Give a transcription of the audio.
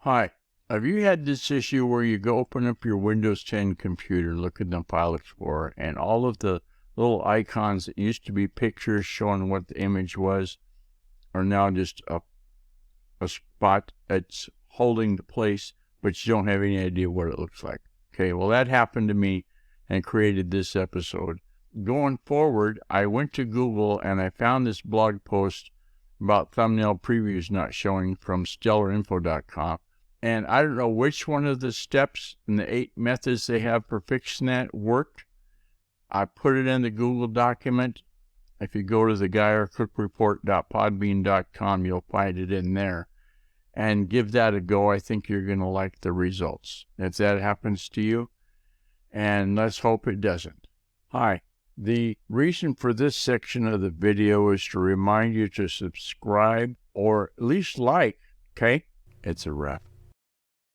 Hi, have you had this issue where you go open up your Windows 10 computer, look in the File Explorer, and all of the little icons that used to be pictures showing what the image was are now just a spot that's holding the place, but you don't have any idea what it looks like? Okay, well, that happened to me and created this episode. Going forward, I went to Google and I found this blog post about thumbnail previews not showing from stellarinfo.com. And I don't know which one of the steps and the 8 methods they have for fixing that worked. I put it in the Google document. If you go to the GeyerCookReport.podbean.com, you'll find it in there. And give that a go. I think you're going to like the results. If that happens to you, and let's hope it doesn't. Hi. The reason for this section of the video is to remind you to subscribe or at least like, okay? It's a wrap.